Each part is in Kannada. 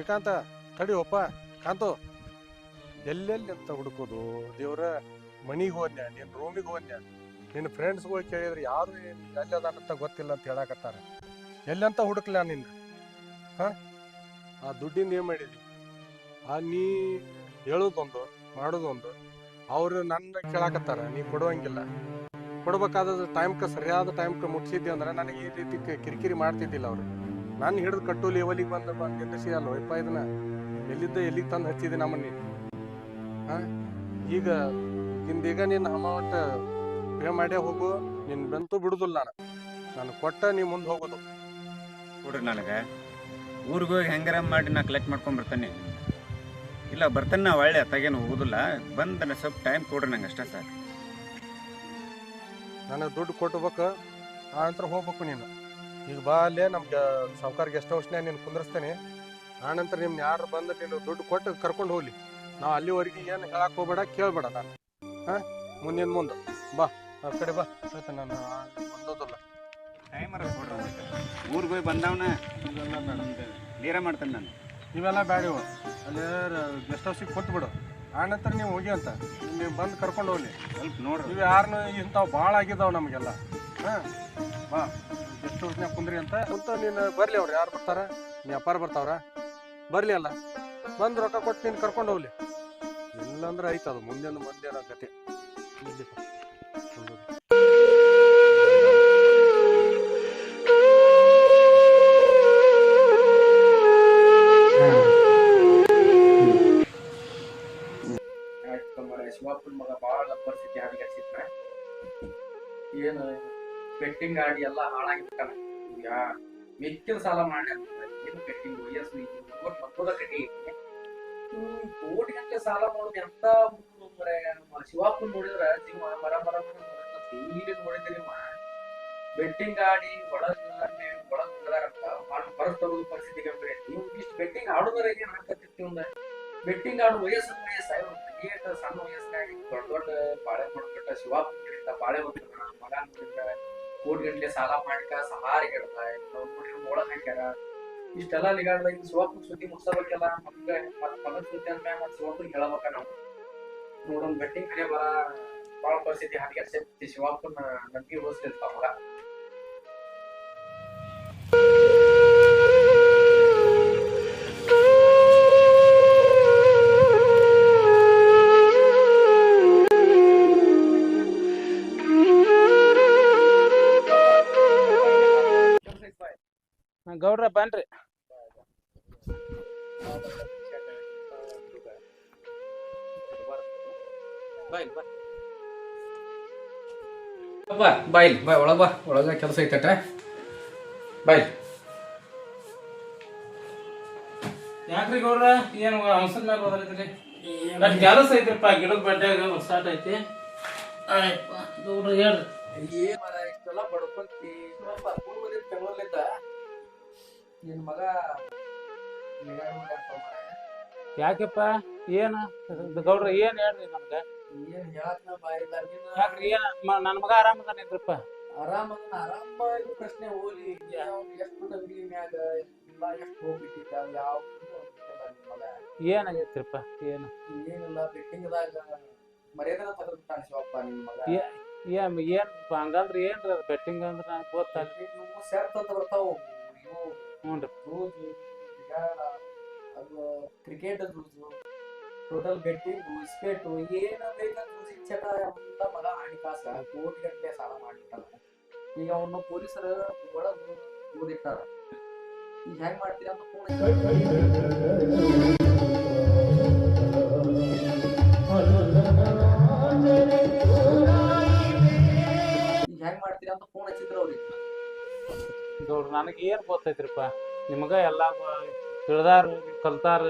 ಕಾಂತ ತಡಿಯಪ್ಪ ಕಾಂತು, ಎಲ್ಲೆಲ್ಲಿ ಅಂತ ಹುಡುಕೋದು ದೇವ್ರ. ಮನಿಗೆ ಹೋದ್ನ್ಯಾ, ನಿನ್ನ ರೂಮಿಗೆ ಹೋದ್ನ್ಯಾ, ನಿನ್ನ ಫ್ರೆಂಡ್ಸ್ಗಳು ಕೇಳಿದ್ರೆ ಯಾರು ಎಲ್ಲದಾನಂತ ಗೊತ್ತಿಲ್ಲ ಅಂತ ಹೇಳಕತ್ತಾರ. ಎಲ್ಲಂತ ಹುಡುಕ್ಲ ನಿನ್ನ? ಹಾ, ಆ ದುಡ್ಡಿಂದ ಏನ್ ಮಾಡಿದಿ? ನೀ ಹೇಳೋದೊಂದು ಮಾಡೋದೊಂದು. ಅವ್ರು ನನ್ನ ಕೇಳಾಕತ್ತಾರ, ನೀ ಕೊಡುವಂಗಿಲ್ಲ. ಕೊಡ್ಬೇಕಾದ ಟೈಮ್ಗೆ ಸರಿಯಾದ ಟೈಮ್ಗೆ ಮುಟ್ಸಿದ್ದೆ ಅಂದ್ರೆ ನನಗೆ ಈ ರೀತಿ ಕಿರಿಕಿರಿ ಮಾಡ್ತಿದ್ದಿಲ್ಲ ಅವ್ರು. ನಾನು ಹಿಡಿದು ಕಟ್ಟು ಲೆವೆಲಿಗೆ ಬಂದು ನಿಲ್ಲಿಸಿ ಅಲ್ವಪ್ಪ ಇದನ್ನ ಎಲ್ಲಿಗೆ ತಂದು ಹಚ್ಚಿದೆ ನಮ್ಮನ್ನ. ಹಾಂ, ಈಗ ನಿನ್ನ ಅಮೌಂಟ್ ಪೇ ಮಾಡೇ ಹೋಗು, ನಿನ್ನ ಬಂತು ಬಿಡುದಿಲ್ಲ. ನಾನು ಕೊಟ್ಟ ನೀ ಮುಂದೆ ಹೋಗೋದು. ಕೊಡ್ರಿ ನನಗೆ ಊರಿಗೆ ಹೋಗಿ ಹೆಂಗಾರ ಮಾಡಿ ನಾ ಕಲೆಕ್ಟ್ ಮಾಡ್ಕೊಂಡು ಬರ್ತಾನೆ. ಇಲ್ಲ ಬರ್ತಾನೆ, ನಾ ಒಳ್ಳೆ ತಗೇನು ಹೋಗೋದಿಲ್ಲ. ಬಂದ ಸ್ವಲ್ಪ ಟೈಮ್ ಕೊಡ್ರಿ ನಂಗೆ ಅಷ್ಟೇ ಸಾಕು. ನನಗೆ ದುಡ್ಡು ಕೊಟ್ಬೇಕು, ಆ ನಂತರ ಹೋಗ್ಬೇಕು ನೀನು. ಈಗ ಬಾ ಅಲ್ಲೇ ನಮ್ಗೆ ಸಾವುಕಾರ ಗೆಸ್ಟ್ ಹೌಸ್ನ್ಯಾಗ ನೀನು ಕುಂದಿರ್ಸ್ತೇನೆ. ಆ ನಂತರ ನಿಮ್ನ ಯಾರು ಬಂದು ನೀನು ದುಡ್ಡು ಕೊಟ್ಟು ಕರ್ಕೊಂಡು ಹೋಗ್ಲಿ. ನಾವು ಅಲ್ಲಿವರೆಗೆ ಏನು ಹೇಳಕ್ಕೆ ಹೋಗ್ಬೇಡ, ಕೇಳಬೇಡ. ನಾನು ಹಾಂ, ಮುಂದೆ ಬಾ, ಆ ಕಡೆ ಬಾ. ಆಯ್ತು, ನಾನು ಬಂದೋದಲ್ಲ. ಟೈಮರ ಕೊಡ್ರಿ. ಊರಿಗೆ ಹೋಗಿ ಬಂದವನ ನೀರ ಮಾಡ್ತೇನೆ ನಾನು. ಇವೆಲ್ಲ ಬ್ಯಾಡಿವ ಅಲ್ಲೇ ಗೆಸ್ಟ್ ಹೌಸಿಗೆ ಕೊಟ್ಟು ಬಿಡು. ಆ ನಂತರ ನೀವು ಹೋಗಿ ಅಂತ ನೀವು ಬಂದು ಕರ್ಕೊಂಡು ಹೋಗ್ಲಿ. ಸ್ವಲ್ಪ ನೋಡ್ರಿ, ಇವು ಯಾರನ್ನು ಇಂಥವು ಭಾಳ ಆಗಿದ್ದಾವೆ ನಮಗೆಲ್ಲ. ಹಾಂ, ಬಾ ಗೆಸ್ಟ್ ಹೌಸ್ನ್ಯಾಗ ಕುಂದ್ರಿ ಅಂತ ನೀನು ಬರಲಿ. ಅವ್ರು ಯಾರು ಬರ್ತಾರ? ನೀ ಅಪ್ಪಾರ ಬರ್ತಾವ್ರ? ಬರಲಿ ಅಲ್ಲ, ಬಂದು ರೊಕ್ಕ ಕೊಟ್ಟು ನೀನು ಕರ್ಕೊಂಡು ಹೋಗ್ಲಿ. ಇಲ್ಲಾಂದ್ರೆ ಐತೆ ಅದು ಮುಂದೇನು ಕತೆ. ಶಿವಪ್ಪನ ಮಗ ಭಾಳ ಪರಿಸ್ಥಿತಿ ಹದಗೆಡ್ಸಿದ್ನ. ಏನು ಬೆಟ್ಟಿಂಗ್ ಆಡಿ ಎಲ್ಲ ಹಾಳಾಗಿಬಿಟ್ಟಾನ. ಈಗ ಮಿಕ್ಕಿದ ಸಾಲ ಮಾಡಿ ಏನು ಬೆಟ್ಟಿಂಗ್ ಮಕ್ಕಳ ಕಟ್ಟಿ ಕೋಟಿ ಗಂಟೆ ಸಾಲ ಮಾಡೋದು ಎಂತ ಶಿವಪ್ಪನ್ ನೋಡಿದ್ರ ಜೀವ ಮರ ನೋಡಿದ್ರಿ. ಬೆಟ್ಟಿಂಗ್ ಆಡಿ ಒಳಗ್ ಹೊರಗೆ ತರೋದು ಪರಿಸ್ಥಿತಿ ಗಂಭೀರ ಐತಿ. ಇಷ್ಟು ಬೆಟ್ಟಿಂಗ್ ಆಡೋದ್ರ ಏನ್ ಹಾಕತ್ತಿರ್ತಿ. ಒಂದ ಬೆಟ್ಟಿಂಗ್ ಆಡೋ ವಯಸ್ಸು ಸಣ್ಣ ವಯಸ್ಸಿನಾಗಿ ದೊಡ್ಡ ಬಾಳೆ ಮಾಡ್ಬಿಟ್ಟ. ಶಿವಪ್ಪ ಬಾಳೆ ಬಂದ ಮಗ ನೋಡಿದ್ರ ಕೋಟಿ ಗಂಟೆ ಸಾಲ ಮಾಡಿಕ ಸಹಾರಿ ಹೇಳ್ದ ಒಳಗ್ ಹಾಕ್ಯಾರ. ಇಷ್ಟೆಲ್ಲ ಲಿಗಾಡ್ದ ಈಗ ಶಿವಪ್ಪನ ಸುದ್ದಿ ಮುಟ್ಸಬೇಕಲ್ಲ. ಮಗನ ಸುದ್ದಿ ಅಂತ ಮತ್ತೆ ಶಿವಪ್ಪನ್ ಹೇಳಬೇಕ ನಾವು. ನೋಡೋನ್ ಬೆಟ್ಟಿಂಗ್ ಕಡೆ ಬಾಳ ಪರಿಸ್ಥಿತಿ ಹದಗೆಡ್ಸೈತಿ. ಶಿವಪ್ಪನ ನಂಬಿಕೆ ಹೋಸ್ತಿರ್ತಾವ ಮಗ. ಗೌಡ್ರ ಬನ್ರಿ. ಬಾಯ್ ಒಳಗ ಬಾ, ಒಳಗ ಕೆಲಸ ಐತಟ. ಬಾಯ್. ಯಾಕ್ರಿ ಗೌಡ್ರ, ಏನು ಅವಸರ ಮೇಲೆ ಹೋದ್ರಿ? ಕೆಲಸ ಐತ್ರಿಪ್ಪ, ಗಿಡದ ಬಡ್ಡ್ಯಾಗ ಸ್ಟಾರ್ಟ್ ಐತಿ. ಆಯ್ತು ಗೌಡ್ರ ಹೇಳ್ರಿ. ಏನ್ ಮರ ಇಷ್ಟೆಲ್ಲ ಬಡ್ಕೊಂತಿ? ಬೆಂಗಳೂರ್ಲಿದ್ದ ನಿನ್ ಮಗ ಯಾಕೆಪ್ಪ, ಏನ ಗೌಡ್ರ ಏನ್ ಹೇಳ್ರಿ ನಮ್ಗ? ಏನ್ ಹೇಳಕ್ನ ಬಾಯಿಲ್ಲ. ಯಾಕ್ರಿ ಏನ ನನ್ನ ಮಗ ಆರಾಮದಾನಿದ್ರಪ್ಪ? ಆರಾಮ ಪ್ರಶ್ನೆ ಹೋಗ್ಲಿ. ಎಷ್ಟು ನಂಬಿಕೆ ಮ್ಯಾಗ ಇಲ್ಲ, ಎಷ್ಟು ಹೋಗ್ಬಿಟ್ಟಿದ್ದ, ಯಾವ ಮಗ ಏನಾಗೈತ್ರಿಪ್ಪ? ಏನಿಲ್ಲ, ಬೆಟ್ಟಿಂಗ್ದಾಗ ಮರ್ಯಾದನ ತಗದ್ಬಿಟ್ಟಾನ ಶಿವಪ್ಪ ನಿನ್ ಮಗ. ಏನ್ ಹಂಗಂದ್ರ ಏನ್ರಿ ಅದು ಬೆಟ್ಟಿಂಗ್ ಅಂದ್ರ? ನಂಗೆ ಗೊತ್ತಾಗ್ಲಿ. ಇವು ಸೆಟ್ ಅಂತ ಬರ್ತಾವ, ಇವು ಹ್ಞೂನ್ರಿ. ರೂಲ್ಸ್ ಈಗ ಅದು ಕ್ರಿಕೆಟ್ ರೂಲ್ಸು, ಟೋಟಲ್ ಬೆಟ್ಟಿಂಗು, ಇಸ್ಪೇಟು, ಏನ ಬೇಕಂತ ಶಿಕ್ಷಕ ಎಲ್ಲ ಮಗ ಆಡಿ ಕಾಸ ಕೋಟಿ ಗಂಟೆ ಸಾಲ ಮಾಡಿರ್ತಾನ. ಈಗ ಅವನ್ನ ಪೊಲೀಸರು ಒಳಗೆ ಓದಿಟ್ಟಾರ. ಈಗ ಹೆಂಗ್ ಮಾಡ್ತೀರ ಅಂತ ಫೋನ್ ಹಚ್ಚಿದ್ರು ಅವ್ರಿಗೆ. ಗೌಡ್ರ ನನಗೆ ಏನ್ ಗೊತ್ತೈತ್ರಿಪ್ಪ? ನಿಮಗ ಎಲ್ಲಾ ತಿಳಿದಾರ ಕಲ್ತಾರ,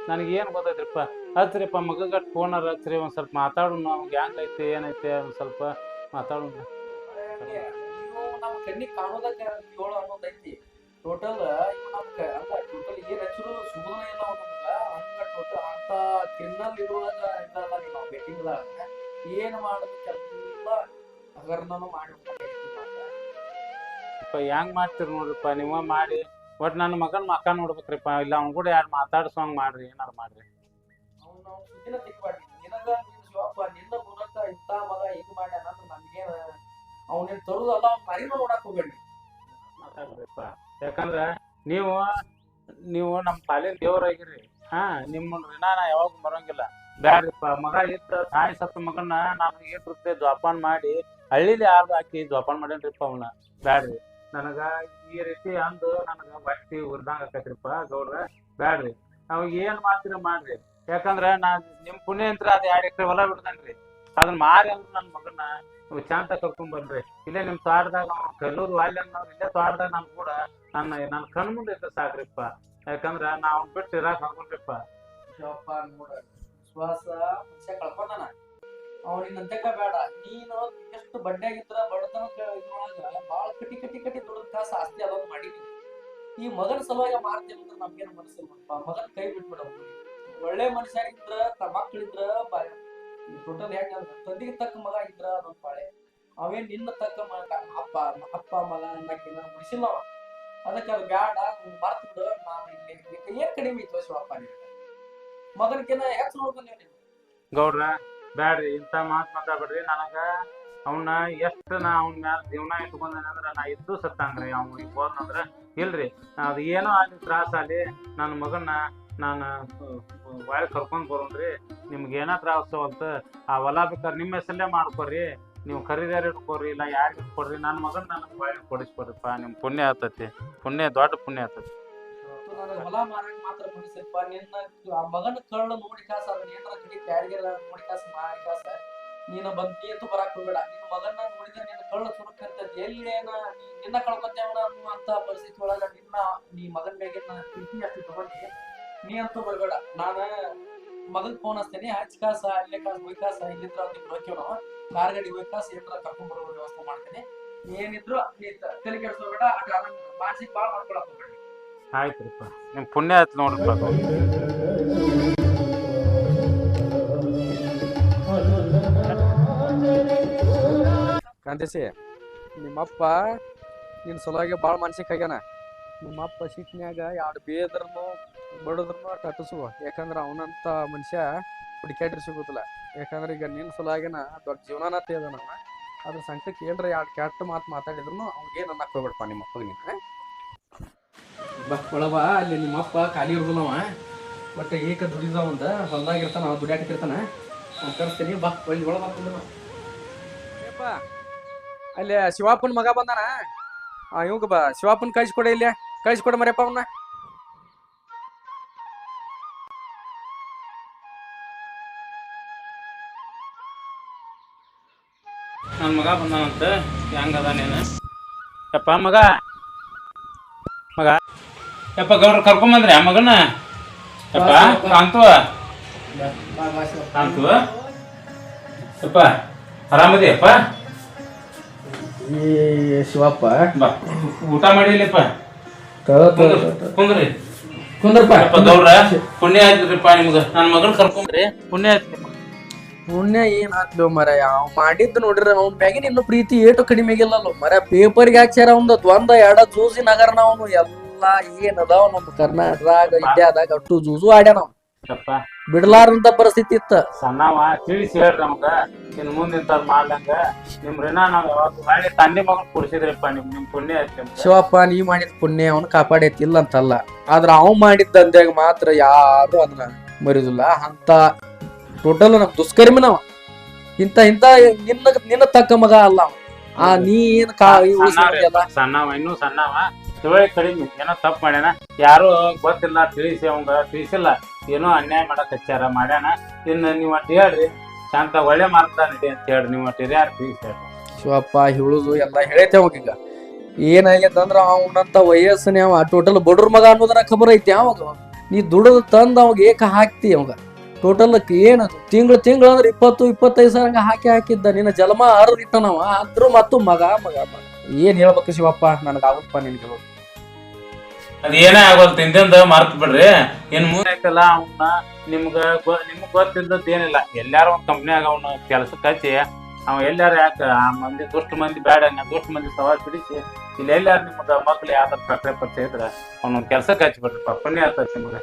ನನಗೆ ಏನ್ ಗೊತ್ತೈತ್ರಿಪ್ಪ? ಹಚ್ರಿಪ್ಪ ಮಗಗ ಫೋನರ್ ಹಚ್ರಿ, ಒಂದ್ ಸ್ವಲ್ಪ ಮಾತಾಡೋಣ. ಅವ್ಗೆ ಹೆಂಗೈತಿ ಏನೈತೆ ಒಂದ್ ಸ್ವಲ್ಪ ಮಾತಾಡೋಣ. ನಮ್ಮ ಕಣ್ಣಿಗೆ ಕಾಣೋದಾಗ 7 ಅನ್ನೋದೈತಿ. ಟೋಟಲ್ ಟೋಟಲ್ ಏನ್ ಹಚ್ಚರು ಸುಮ್ಮನೆ ಇಲ್ಲ ನಮ್ಗ. ಹಂಗ ಟೋಟಲ್ ಅಂತ ಕ್ರಿಮಿನಲ್ ಇದ್ರೊಳಗ ಇದ್ದಲ್ಲ. ನಾವು ಬೆಟ್ಟಿಂಗ್ದಾಗ ಏನ್ ಮಾಡೋದಕ್ಕೆಲ್ಲ ಹಗರ್ನೂ ಮಾಡಿ ಹೆಂಗ್ ಮಾಡ್ತೀರಿ ನೋಡ್ರಿಪ್ಪ, ನೀವ ಮಾಡಿ ಒಟ್ ನನ್ನ ಮಗನ್ ಮಕ್ಕ ನೋಡ್ಬೇಕ್ರಿಪ್ಪ ಇಲ್ಲ ಅವ್ನ ಕೂಡ ಯಾರು ಮಾತಾಡ್ಸೋಂಗ್ ಮಾಡ್ರಿ ಏನಾರು ಮಾಡ್ರಿ. ಅವ್ನ ಸುದ್ದಿನ ತಿಳ್ಬಾರ್ದು ನಿನಗ ನೀನು ಶಿವಪ್ಪ ನಿನ್ನ ಮೂಲಕ ಇಂಥ ಮಗ ಹಿಂಗ್ ಮಾಡ್ಯಾನ ಅಂದ್ರೆ ನಮ್ಗೇನ ಅವನೇನ್ ತರುದಲ್ಲ ಅವ್ನ ಮರಿನೂ ನೋಡಕ್ ಹೋಗ್ಬೇಡ್ರಿ. ಮಾತಾಡ್ರಿಪ್ಪ ಯಾಕಂದ್ರ ನೀವು ನಮ್ಮ ಪಾಲಿನ ದೇವ್ರಾಗಿರಿ. ನಿಮ್ಮ ಋಣ ನಾ ಯಾವಾಗ ಬರೋಂಗಿಲ್ಲ. ಬ್ಯಾಡ್ರಿಪ್ಪ ಮಗ ಇತ್ತ ತಾಯಿ ಸತ್ತ ಮಗನ್ನ ನಾನು ಏಟ್ ಜೋಪಾನ ಮಾಡಿ ಹಳ್ಳಿಲಿ ಯಾರ್ದು ಹಾಕಿ ಜೋಪಾನ ಮಾಡೇನ್ರಿಪ್ಪ ಅವನ್ನ. ಬ್ಯಾಡ್ರಿ ನನಗ ಈ ರೀತಿ ಅಂದು ನನಗ ಬಟ್ಟಿ ಉರ್ದಂಗ ಆಕೈತ್ರಿಪ್ಪ ಗೌಡ್ರ. ಬ್ಯಾಡ್ರಿ ಅವಾಗ ಏನ್ ಮಾಡ್ತೀರ ಮಾಡ್ರಿ. ಯಾಕಂದ್ರ ನಾ ನಿಮ್ ಪುಣ್ಯ ಅಂತ ಅದ್ 2 ಎಕರೆ ಹೊಲ ಬಿಡ್ದನ್ರಿ ಅದನ್ನ ಮಾರಿ ಅಂದ್ರ ನನ್ ಮಗನ್ನ ಶಾಂತ ಕರ್ಕೊಂಡ್ ಬಂದ್ರಿ. ಇಲ್ಲೇ ನಿಮ್ ತೋಟದಾಗ ಕಲ್ಲೂರು ವಾಲ್ಯ ಅನ್ನೋರು ಇಲ್ಲೇ ತೋಟದಾಗ ನನ್ ಕೂಡ ನನ್ನ ಕಣ್ ಮುಂದೆ ಇದ್ದ ಸಾಕ್ರಿಪ್ಪ. ಯಾಕಂದ್ರ ನಾ ಅವ್ನ್ ಬಿಟ್ಟು ಇರಾಕ್ ಆಗೋಲ್ರಿಪ್ಪ. ಶಿವಪ್ಪ ನೋಡ ವಿಶ್ವಾಸ ಮನುಷ್ಯ ಕಳ್ಕೊಂಡಾನ. ಅವನಿನ್ನಂತಕ ಬೇಡ. ನೀನು ಎಷ್ಟು ಬಡ್ಡಿಯಾಗಿದ್ರ ಬಡತನ ಇದ್ರೊಳಗ ಬಾಳ ಕಟಿ ಕಟಿ ಕಟಿ ದುಡ್ದ ಕಾಸ ಆಸ್ತಿ ಅದೊಂದು ಮಾಡಿದೀನಿ. ಈ ಮಗನ ಸಲುವಾಗಿ ಮಾಡ್ತೇವೆ ಅಂದ್ರೆ ನಮ್ಗೇನು ಮನಸ್ಸಿಲ್ವಪ್ಪ. ಮಗನ್ ಕೈ ಬಿಟ್ಬಿಡವು. ಒಳ್ಳೆ ಮನುಷ್ಯ ಆಗಿದ್ರ ಮಕ್ಳಿದ್ರ ಟೋಟಲ್ ಹೆಂಗಂದ್ರ ತಂದಿಗೆ ತಕ್ಕ ಮಗ ಆಗಿದ್ರ ಅದೊಂದ್ ಬಾಳೆ. ಅವೇನ್ ನಿನ್ನ ತಕ್ಕ ಮಗ ಅಪ್ಪ ಮಗ ಅನ್ನಕಿನ ಮುಗಿಸಿಲ್ಲ. ಅದಕ್ಕೆ ಅದು ಬ್ಯಾಡ ಮರ್ತ್ ಬಿಡು. ನಾನು ಇಲ್ಲಿ ಏನ್ ಕಡಿಮೆ ಇತ್ತು ಶಿವಪ್ಪ ನಿನಗ ಮಗನ್ಕಿನ ಹೆಚ್ಚು ನೋಡ್ಕೊಂಡೇವ್ ನೀನು. ಗೌಡ್ರ ಬ್ಯಾಡ್ರಿ ಇಂಥ ಮಾತು ಮಾತಾಡ್ಬೇಡ್ರಿ. ನನಗ ಅವನ್ನ ಎಷ್ಟು ನಾ ಅವ್ನ ಮ್ಯಾಲ ಜೀವನ ಇಟ್ಕೊಂಡೇನಂದ್ರ ನಾ ಇದ್ದು ಸತ್ತಂಗ್ರಿ. ಅವ್ನಿಗೆ ಹೋದ್ನಂದ್ರ ಇಲ್ರಿ ಅದು ಏನೋ ಅಲ್ಲಿ ತ್ರಾಸ ಅಲ್ಲಿ ನನ್ನ ಮಗನ್ನ ನಾನು ಒಳಗೆ ಕರ್ಕೊಂಡ್ ಬರೋನ್ರಿ. ನಿಮ್ಗೆ ಏನೋ ತ್ರಾಸವಲ್ತ ಆ ಹೊಲ ಬೇಕಾದ್ರೆ ನಿಮ್ಮ ಹೆಸರಲ್ಲೇ ಮಾಡ್ಕೊರಿ. ನೀವು ಖರೀದಾರಿ ಇಟ್ಕೊರಿ ಇಲ್ಲ ಯಾರಿಗೆ ಇಟ್ಕೊಡ್ರಿ. ನನ್ನ ಮಗನ್ ನನಗೆ ಒಳಗೆ ಕೊಡಿಸ್ಕೊಡ್ರಿಪ್ಪ. ನಿಮ್ ಪುಣ್ಯ ಆತತಿ. ದೊಡ್ಡ ಪುಣ್ಯ ಆತತಿ. ನನಗೆ ಹೊಲ ಮಾರಕ್ ಮಾತ್ರ ಮನಸ್ಸಪ್ಪ. ನಿನ್ನ ಆ ಮಗನ ಕಳ್ಳು ನೋಡಿ ಕಾಸ ಅದನ್ನ ಏನಾರ ಕಡಿ ಕ್ಯಾರಿಗೆಲ್ಲ ನೋಡಿ ಕಾಸ ಮಾಡಿ ಕಾಸ ನೀನು ಬಂದು ಬರಾಕ್ ಹೋಗ್ಬೇಡ. ನಿನ್ನ ಮಗನ್ನ ನೋಡಿದ್ರೆ ನಿನ್ನ ಕಳ್ಳು ಸುರಕ್ಕಂತದ್ ಎಲ್ಲೇನ ನಿನ್ನ ಕಳ್ಕೊತೇವನ ಅನ್ನುವಂತ ಪರಿಸ್ಥಿತಿ ಒಳಗ ನೀ ಮಗನ್ ಮ್ಯಾಗಿನ ಪ್ರೀತಿ ಅಷ್ಟು ತಗೊಂಡಿ ನೀ ಅಂತೂ ಬರ್ಬೇಡ. ನಾನ ಮಗನ್ ಫೋನ್ ಹಚ್ತೇನೆ. ಹಚ್ ಕಾಸ ಅಲ್ಲೇ ಕಾಸ ಒಯ್ ಕಾಸ ಇಲ್ಲಿದ್ರ ನೀವು ಹೋಗ್ಯವ ನಾವು ಕಾರ್ ಗಾಡಿ ಒಯ್ ಕಾಸ ಏನಾರ ಕರ್ಕೊಂಡ್ ಬರೋ ವ್ಯವಸ್ಥೆ ಮಾಡ್ತೇನೆ. ಏನಿದ್ರು ನೀ ತಲೆ ಕೆಡ್ಸ್ಕೋಬೇಡ. ಮಾನಸಿಕ ಬಾಳ್ ಮಾಡ್ಕೊಳಕ್ ಹೋಗ್ಬೇಡ. ಆಯ್ತ್ರಿಪ್ಪ ನಿಮ್ ಪುಣ್ಯ ಆಯ್ತು ನೋಡ್ರಿಪ್ಪ. ಕಾಂತೇಶಿ ನಿಮ್ಮಪ್ಪ ನಿನ್ನ ಸಲುವಾಗಿ ಭಾಳ ಮಾನಸಿಕ ಆಗ್ಯಾನ. ನಿಮ್ಮಪ್ಪ ಸಿಟ್ನ್ಯಾಗ 2 ಬೇದ್ರನು ಬಡದ್ರನು ಅಟ್ಟಿಸುವ. ಯಾಕಂದ್ರೆ ಅವನಂತ ಮನುಷ್ಯ ಹುಡುಕ್ಯಾಡ್ರಿ ಸಿಗುದಿಲ್ಲ. ಯಾಕಂದ್ರೆ ಈಗ ನಿನ್ನ ಸಲುವಾಗಿನ ದೊಡ್ಡ ಜೀವನನ ತೇದನ. ಅದ್ರ ಸಂಕಟಕ್ಕೆ ಏನ್ರ 2 ಕೆಟ್ಟ ಮಾತು ಮಾತಾಡಿದ್ರು ಅವ್ನಿಗೇನು ಅನ್ನಕ್ ಹೋಗ್ಬೇಡಪ್ಪ ನಿಮ್ಮಪ್ಪಗ. ನೀನು ಒಳಬಾ ಅಲ್ಲಿ ನಿಮ್ಮಪ್ಪ ಖಾಲಿ ಇರುದಿಲ್ಲವ. ಬಟ್ ಏಕ ದುಡಿದವಂದ ಹೊಲ್ದಾಗಿರ್ತಾನ ಅವ ದುಡ್ಯಾಕತ್ತಿರ್ತಾನ. ಅವ್ನು ಕರ್ಸ್ತೀನಿ ಬಾ ಒಳ್ಳೆ ಒಳಗ ಏಪ್ಪ. ಅಲ್ಲಿ ಶಿವಾಪನ್ ಮಗ ಬಂದಾನ. ಇವಾಗ ಬಾ ಶಿವಾಪನ್ ಕಳಿಸ್ಕೊಡ. ಇಲ್ಲಿ ಕಳಿಸ್ಕೊಡ ಮರ್ಯಪ್ಪ ಅವನ್ನ. ನನ್ನ ಮಗ ಬಂದಾನಂತ ಹೆಂಗದ ನೀನು? ಯಪ್ಪ ಮಗ ಯಪ್ಪ ಗೌಡ್ರ ಕರ್ಕೊಂಬಂದ್ರಿ ಆ ಮಗನ? ಯಪ್ಪ ಕಾಂತು ಯಪ್ಪ ಆರಾಮದಿಯಪ್ಪ? ಶಿವಪ್ಪ ಬಾ ಊಟ ಮಾಡಿಲ್ಲಪ್ಪ. ಕುಂದ್ರಿ ಕುಂದ್ರಪ್ಪ. ಗೌಡ್ರ ಪುಣ್ಯ ಆಯ್ತದ್ರಿಪ್ಪ ನಿಮ್ಗ. ನನ್ನ ಮಗನ ಕರ್ಕೊಂಡ್ರಿ ಪುಣ್ಯ ಆಯ್ತು. ಪುಣ್ಯ ಏನ್ ಆತ್ಲೋ ಮರ. ಅವ್ ಮಾಡಿದ್ದು ನೋಡ್ರಿ ಅವ್ನ ಮ್ಯಾಗಿನ ಇನ್ನೂ ಪ್ರೀತಿ ಏಟು ಕಡಿಮೆ ಆಗಿಲ್ಲಲ್ಲ ಮರ. ಪೇಪರ್ಗೆ ಹಾಕ್ಸ್ಯಾರ ಅವಂದ 1-2 ಜೂಸಿ ನಗರನ ಅವನು ಎಲ್ಲಾ ಏನ್ ಅದಾವ ನಮ್ ಕರ್ನಾಟಕದಾಗ ಇಂಡಿಯಾದಾಗ ಅಷ್ಟು ಜೂಸು ಆಡ್ಯಾನ. ಬಿಡ್ಲಾರಂತ ಪರಿಸ್ಥಿತಿ ಇತ್ತ. ಸಣ್ಣವ ತಿಳಿಸಿ ಹೇಳ್ರಿ ನಮ್ಗ ಇನ್ ಮುಂದಿಂತ ಮಾಡ್ದಂಗ ನಿಮ್ ಋಣ ನಾವ್ ಯಾವಾಗ ಮಾಡಿ ತಂದೆ ಮಗನ್ ಕೊಡ್ಸಿದ್ರಿಪ್ಪ. ನಿಮ್ ಪುಣ್ಯ ಐತಿ. ಶಿವಪ್ಪ ನೀ ಮಾಡಿದ ಪುಣ್ಯ ಅವನ್ ಕಾಪಾಡೈತಿಲ್ಲ ಅಂತಲ್ಲ. ಆದ್ರ ಅವ್ ಮಾಡಿದ್ದ ಅಂದಾಗ ಮಾತ್ರ ಯಾರು ಅದನ್ನ ಮರಿದಿಲ್ಲ. ಅಂತ ಟೋಟಲ್ ನಮ್ ದುಷ್ಕರ್ಮಿನವ. ಇಂತ ನಿನ್ನ ತಕ್ಕ ಮಗ ಅಲ್ಲ ಅವ. ನೀ ಏನ್ ಸಣ್ಣವ ಇನ್ನೂ ಸಣ್ಣವ ತಿಳಿ ಕಡಿಮೆ ಏನೋ ತಪ್ಪು ಮಾಡ್ಯಾನ. ಯಾರು ಗೊತ್ತಿಲ್ಲ ತಿಳಿಸಿ ಅವಂಗ ತಿಳಿಸಿಲ್ಲ. ಏನೋ ಅನ್ಯಾಯ ಮಾಡಕ್ ಹಚ್ಚಾರ ಮಾಡ್ಯಾನ. ಇನ್ನು ನೀವ್ ಅಟ್ ಹೇಳ್ರಿ ಶಾಂತ ಒಳ್ಳೆ ಮಾರ್ಗದ ನಡಿ ಅಂತ ಹೇಳ್ರಿ. ನೀವು ಅಟ್ ಯಾರು ತಿಳಿಸಿ ಹೇಳ್ರಿ. ಶಿವಪ್ಪ ಹೇಳುದು ಎಲ್ಲ ಹೇಳೈತೆ ಅವಾಗ. ಈಗ ಏನಾಗ್ಯದಂದ್ರ ಅವನಂತ ವಯಸ್ಸನೇ ಅವ ಟೋಟಲ್ ಬಡ್ರ ಮಗ ಅನ್ನೋದನ್ನ ಖಬರ್ ಐತಿ. ಅವಾಗ ನೀ ದುಡದ್ ತಂದ್ ಅವಾಗ ಏಕ ಹಾಕ್ತಿ. ಅವಾಗ ಟೋಟಲ್ ಏನದು ತಿಂಗಳು ಅಂದ್ರೆ 20-25 ಸಾವಿರ ಹಾಕಿದ್ದ. ನಿನ್ನ ಜನ್ಮ ಹರಿದಿಟ್ಟನವ. ಆದ್ರೂ ಮತ್ತು ಮಗ ಏನ್ ಹೇಳ್ಬೇಕು ಶಿವಪ್ಪ ನನಗಾಗಪ್ಪ ನಿನ್ಗೆ. ಅದ್ ಏನೇ ಆಗೋಲ್ ತಿಂದಿಂದ ಮರ್ತ್ ಬಿಡ್ರಿ. ಇನ್ ಮುಂದೆ ಐತಲ್ಲ ಅವನ್ನ ನಿಮ್ಗ್ ಗೊತ್ತಿದ್ದದ್ ಏನಿಲ್ಲ. ಎಲ್ಲಾರು ಒಂದ್ ಕಂಪ್ನಿಯಾಗ ಅವ್ನ ಕೆಲ್ಸಕ್ಕೆ ಹಚ್ಚಿ ಅವ ಎಲ್ಲಾರ ಯಾಕ ಆ ಮಂದಿ ದುಷ್ಟ ಮಂದಿ ಬೇಡ ದುಷ್ಟ ಮಂದಿ ಸವಾಲ್ ಬಿಡಿಸಿ ಇಲ್ಲಿ ಎಲ್ಲಾರು ನಿಮ್ಗೆ ಮಕ್ಳು ಯಾವ್ದಾರ ಪ್ರಕ್ರಿಯೆ ಪರಿಚಯ ಇದ್ರ ಅವ್ನೊಂದ್ ಕೆಲ್ಸಕ್ಕೆ ಹಚ್ಬಿಡ್ರಿಪ್ಪ ಪುಣ್ಯ ಆಗ್ತೈತಿ ನಿಮ್ಗೆ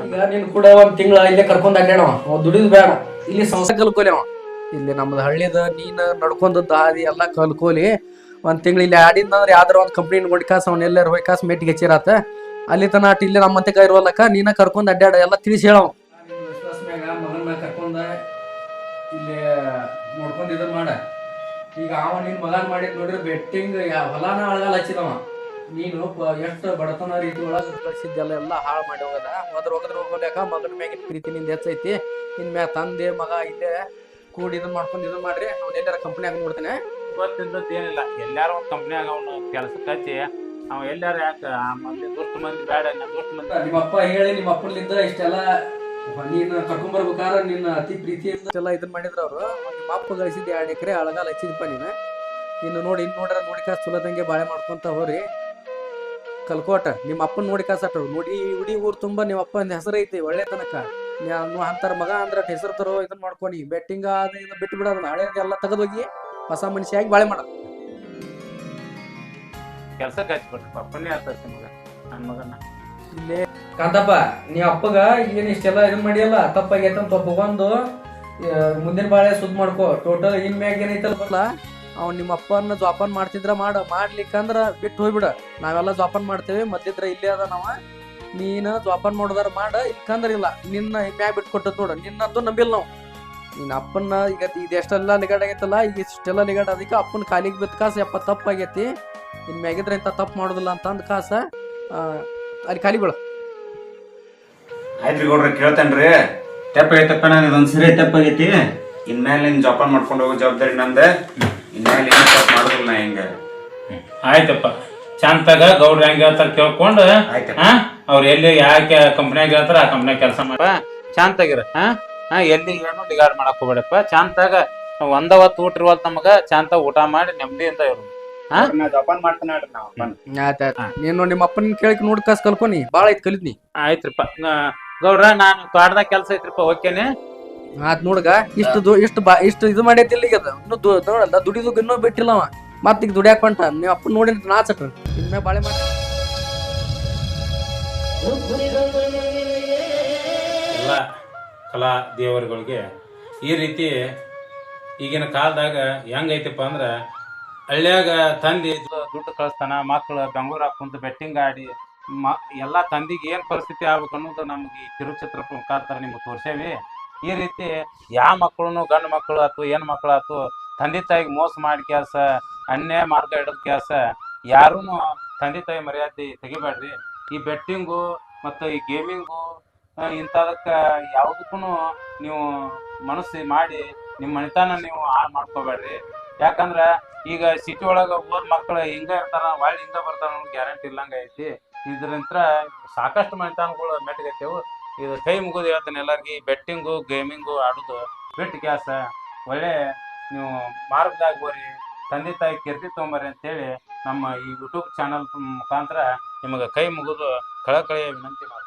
ಈಗ ನೀನ್ ಕೂಡ ಒಂದ್ ತಿಂಗಳ ಇಲ್ಲೇ ಕರ್ಕೊಂಡ್ ಅಡ್ಡಾಡವ ಅವ್ ದುಡಿದ್ ಬೇಡ ಇಲ್ಲಿ ಸಂಸ್ಥೆ ಕಲ್ಕೋಲಿ ಅವ ಇಲ್ಲಿ ನಮ್ದು ಹಳ್ಳಿದ ನೀನ್ ನಡ್ಕೊಂಡದ್ದು ಹಾದಿ ಎಲ್ಲಾ ಕಲ್ಕೋಲಿ ಒಂದ್ ತಿಂಗಳ ಇಲ್ಲಿ ಆಡಿದ್ನಂದ್ರೆ ಯಾವ್ದಾರ ಒಂದ್ ಕಂಪ್ನಿ ನೋಡ್ಕಾಸ್ ಅವ್ನ ಎಲ್ಲಾರು ಹೋಯ್ಕಾಸ್ ಮೇಟಿಗೆ ಹಚ್ಚಿರಾತ ಅಲ್ಲಿ ತನ ಅಟ್ ಇಲ್ಲಿ ನಮ್ಮಂತೆ ಇರುವಲ್ಲಕ್ಕ ನೀನ ಕರ್ಕೊಂಡ್ ಅಡ್ಡಾಡ ಎಲ್ಲ ತಿಳಿಸಿ ಹೇಳವ ವಿಶ್ವಾಸ ಮ್ಯಾಗ ಮಗನ ಕರ್ಕೊಂಡ ಇಲ್ಲಿ ನೋಡ್ಕೊಂಡ್ ಇದನ್ ಮಾಡ ಈಗ ಅವ ನಿನ್ ಮಗನ್ ಮಾಡಿದ್ ನೋಡ್ರಿ ಬೆಟ್ಟಿಂಗ್ ಹೊಲಾನ ಅಳಗಾಲ ಹಚ್ಚಿದವ ನೀನು ಎಷ್ಟು ಬಡತನ ರೀತಿ ಒಳಗ ಕಳ್ಸಿದ್ದೆಲ್ಲ ಎಲ್ಲ ಹಾಳು ಮಾಡಿ ಹೋಗದ ಹೋದ್ರ ಹೋಗ್ಯಾಕ ಮಗನ ಮ್ಯಾಗಿನ ಪ್ರೀತಿ ನಿಂದ ಹೆಚ್ಚೈತಿ ನಿನ್ ಮ್ಯಾಗ ತಂದೆ ಮಗ ಇಲ್ಲೇ ಕೂಡಿ ಇದನ್ ಮಾಡ್ಕೊಂಡ್ ಇದನ್ ಮಾಡ್ರಿ ಅವ್ನ ಎಲ್ಲಾರ ಕಂಪ್ನಿ ಆಗ ನೋಡ್ತೇನೆ ಗೊತ್ತಿದ್ದದ್ದು ಏನಿಲ್ಲ ಎಲ್ಲಾರು ಒಂದ್ ಕಂಪ್ನಿಯಾಗ ಅವ್ನು ಕೆಲ್ಸಕ್ಕೆ ಹಚ್ಚಿ ಅವ ಎಲ್ಲಾರ ಯಾಕ ಆ ಮಂದಿ ದುಷ್ಟ ಮಂದಿ ಬೇಡ ದುಷ್ಟ ಮಂದಿ ನಿಮ್ಮಪ್ಪ ಹೇಳಿ ನಿಮ್ಮ ಅಪ್ಪನಿಂದ ಇಷ್ಟೆಲ್ಲ ನೀನ್ ಕರ್ಕೊಂಡ್ ಬರ್ಬೇಕಾರ ನಿನ್ನ ಅತಿ ಪ್ರೀತಿಯಿಂದ ಎಲ್ಲ ಇದನ್ ಮಾಡಿದ್ರ ಅವ್ರು ನಿಮ್ಮ ಅಪ್ಪ ಗಳಿಸಿದ್ 2 ಎಕರೆ ಅಳಗಾಲ ಹಚ್ಚಿದಪ್ಪ ನೀನು ನೋಡಿ ಇನ್ ನೋಡ್ರ ನೋಡಿ ಕಾಸ್ ಚಲೋದಂಗೆ ಬಾಳೆ ಮಾಡ್ಕೊಂತ ಹೋರಿ ಕಲ್ಕೋಟ ನಿಮ್ಮ ಅಪ್ಪನ ನೋಡಿ ಕಾಸಟ್ರು ನೋಡಿ ಇಡೀ ಊರ್ ತುಂಬಾ ನಿಮ್ಮ ಅಪ್ಪನ ಹೆಸರು ಐತಿ ಒಳ್ಳೆ ತನಕ ಅಂತಾರ ಮಗ ಅಂದ್ರ ಹೆಸರು ತರೋ ಇದನ್ ಮಾಡ್ಕೊನಿ ಬೆಟ್ಟಿಂಗ್ ಅದ ಇದು ಬಿಟ್ಟು ಬಿಡೋದನ್ನ ಹಳೆದೆಲ್ಲ ತೆಗೆದೋಗಿ ಹೊಸ ಮನುಷ್ಯಾಗಿ ಬಾಳೆ ಮಾಡ ಕೆಲ್ಸಕ್ಕೆ ಹಚ್ಬಿಡ್ರಿಪ್ಪ ಪುಣ್ಯ ಆಗ್ತೈತಿ ನಿಮ್ಗೆ ನನ್ ಮಗನ ಇಲ್ಲೇ ಕಾಂತಪ್ಪ ನೀ ಅಪ್ಪಗ ಏನ್ ಇಷ್ಟೆಲ್ಲ ಇದನ್ ಮಾಡಿಯಲ್ಲ ತಪ್ಪಾಗೈತಂತ ಒಪ್ಪಗೊಂಡು ಮುಂದಿನ ಬಾಳೆ ಸುದ್ ಮಾಡ್ಕೋ ಟೋಟಲ್ ಇನ್ ಮ್ಯಾಗ ಏನೈತಲ್ಲ ಅವ್ನು ನಿಮ್ಮ ಅಪ್ಪನ ಜೋಪಾನ ಮಾಡ್ತಿದ್ರ ಮಾಡ್ಲಿಕ್ಕಂದ್ರ ಬಿಟ್ಟು ಹೋಗ್ಬಿಡ ನಾವೆಲ್ಲ ಜೋಪಾನ ಮಾಡ್ತೇವೆ ಮತ್ತಿದ್ರ ಇಲ್ಲೇ ಅದ ನಾವ ನೀನ ಜೋಪಾನ ಮಾಡೋದಾರ ಮಾಡ ಇಲ್ಕಂದ್ರ ಇಲ್ಲ ನಿನ್ನ ಮ್ಯಾಗ ಬಿಟ್ಟು ಕೊಟ್ಟದ್ ನೋಡ ನಿನ್ನಂತೂ ನಂಬಿಲ್ಲ ನಾವು ನಿನ್ನ ಅಪ್ಪನ ಈಗ ಇದೆಷ್ಟೆಲ್ಲ ಲಿಗಾಡ್ ಆಗೈತಲ್ಲ ಈಗ ಇಷ್ಟೆಲ್ಲ ಲಿಗಾಡ್ ಅದಕ್ಕೆ ಅಪ್ಪನ ಕಾಲಿಗೆ ಬಿತ್ತ ಕಾಸ ಯಪ್ಪ ತಪ್ಪಾಗೈತಿ ಇನ್ ಮ್ಯಾಗಿದ್ರ ಇಂತ ತಪ್ಪು ಮಾಡೋದಿಲ್ಲ ಅಂತ ಅಂದ ಕಾಸ ಅಲ್ಲಿ ಖಾಲಿಗಳು ಆಯ್ತ್ರಿ ಗೌಡ್ರ ಕೇಳ್ತೇನ್ರಿ ಟೆಪ್ ಆಗೈತಪ್ಪ ನಾನು ಇದೊಂದ್ ಸರಿ ಟೆಪ್ ಆಗೈತಿ ಇನ್ಮೇಲೆ ನಿನ್ ಜೋಪಾನ ಮಾಡ್ಕೊಂಡು ಹೋಗೋ ಜವಾಬ್ದಾರಿ ನಂದ ಇನ್ಮೇಲೆ ಏನು ತಪ್ಪು ಮಾಡೋದಿಲ್ಲ ನಾ ಹಿಂಗ ಆಯ್ತಪ್ಪ ಚಂತಾಗ ಗೌಡ್ರ ಹೆಂಗ ಹೇಳ್ತಾರ ಕೇಳ್ಕೊಂಡು ಅವ್ರು ಎಲ್ಲಿ ಯಾಕೆ ಕಂಪ್ನಿಯಾಗ ಹೇಳ್ತಾರ ಆ ಕಂಪ್ನಿಯಾಗ ಕೆಲಸ ಮಾಡ ಶಾಂತಾಗಿರ ಎಲ್ಲಿ ಏನು ಡಿಗಾಡ್ ಮಾಡಕ್ ಹೋಗ್ಬೇಡಪ್ಪ ಶಾಂತಾಗ ಒಂದವತ್ತು ಊಟ ಇರುವಲ್ ನಮಗ ಶಾಂತ ಊಟ ಮಾಡಿ ನೆಮ್ಮದಿಯಿಂದ ಇರೋದು ಜೋಪಾನ ಮಾಡ್ತಾನೆ ನಾವು ನೀನು ನಿಮ್ಮ ಅಪ್ಪನ ಕೇಳಕ್ ನೋಡ್ ಕಾಸ್ ಕಲ್ಕೊನಿ ಬಾಳ ಐತ್ ಕಲಿದ್ನಿ ಆಯ್ತ್ರಪ್ಪ ಗೌಡ್ರ ನಾನು ತೋಟದಾಗ ಕೆಲಸ ಐತ್ರಿಪ್ಪ ಓಕೆನೆ ಆತ್ ನೋಡ್ಗ ಇಷ್ಟು ಇದು ಮಾಡೈತಿಲ್ಲ ಈಗ ನೋಡಲ್ಲ ದುಡಿದು ಇನ್ನೂ ಬಿಟ್ಟಿಲ್ಲ ಅವ ಮತ್ ಈಗ ದುಡಿಯಾಕ ಹೊಂಟ ನೀವ್ ಅಪ್ಪನ ನೋಡಿ ನಾಚಟ್ರ ಇನ್ಮೇ ಬಾಳೆ ಮಾಡಿ ಎಲ್ಲ ಕಲಾ ದೇವರುಗಳಿಗೆ ಈ ರೀತಿ ಈಗಿನ ಕಾಲದಾಗ ಹೆಂಗೈತಪ್ಪ ಅಂದ್ರ ಹಳ್ಳ್ಯಾಗ ತಂದಿ ದುಡ್ಡು ಕಳಿಸ್ತಾನ ಮಕ್ಳು ಬೆಂಗಳೂರಾಗ ಕುಂತು ಬೆಟ್ಟಿಂಗ್ ಆಡಿ ಎಲ್ಲಾ ತಂದಿಗೆ ಏನ್ ಪರಿಸ್ಥಿತಿ ಆಗ್ಬೇಕು ಅನ್ನೋದು ನಮ್ಗೆ ಈ ಕಿರುಚಿತ್ರ ಮುಖಾಂತರ ನಿಮ್ಗೆ ತೋರ್ಸೇವಿ ಈ ರೀತಿ ಯಾವ ಮಕ್ಕಳು ಗಂಡು ಮಕ್ಕಳು ಆತು ಹೆಣ್ಣು ಮಕ್ಕಳು ಆತು ತಂದೆ ತಾಯಿಗೆ ಮೋಸ ಮಾಡಿ ಕೆಲಸ ಅನ್ಯಾಯ ಮಾರ್ಗ ಹಿಡಿದ ಕೆಲಸ ಯಾರೂ ತಂದೆ ತಾಯಿ ಮರ್ಯಾದೆ ತೆಗಿಬೇಡ್ರಿ ಈ ಬೆಟ್ಟಿಂಗು ಮತ್ತು ಈ ಗೇಮಿಂಗು ಇಂಥದಕ್ಕೆ ಯಾವುದಕ್ಕೂ ನೀವು ಮನಸ್ಸು ಮಾಡಿ ನಿಮ್ಮ ಮನೆತನ ನೀವು ಹಾಳು ಮಾಡ್ಕೋಬೇಡ್ರಿ ಯಾಕಂದ್ರೆ ಈಗ ಸಿಟಿ ಒಳಗೆ ಓದ್ ಮಕ್ಕಳು ಹಿಂಗ ಇರ್ತಾರ ಒಳ್ಳೆ ಹಿಂಗ ಬರ್ತಾರ ಅನ್ನೋ ಗ್ಯಾರಂಟಿ ಇಲ್ಲಂಗ ಐತಿ ಇದ್ರಂತ್ರ ಸಾಕಷ್ಟು ಮನೆತನಗಳು ಮೆಟ್ಟಗೈತೇವು ಇದು ಕೈ ಮುಗಿದು ಹೇಳ್ತಾನೆ ಎಲ್ಲರಿಗೆ ಬೆಟ್ಟಿಂಗು ಗೇಮಿಂಗು ಆಡೋದು ಬಿಟ್ಟು ಕ್ಯಾಸ ಒಳ್ಳೆ ನೀವು ಮಾರ್ಗದಾಗ ಹೋರಿ ತಂದೆ ತಾಯಿ ಕೀರ್ತಿ ತೊಗೊಂಬರ್ರಿ ಅಂತೇಳಿ ನಮ್ಮ ಈ ಯೂಟ್ಯೂಬ್ ಚಾನಲ್ ಮುಖಾಂತರ ನಿಮಗೆ ಕೈ ಮುಗಿದು ಕಳಕಳಿಯ ವಿನಂತಿ ಮಾಡಿ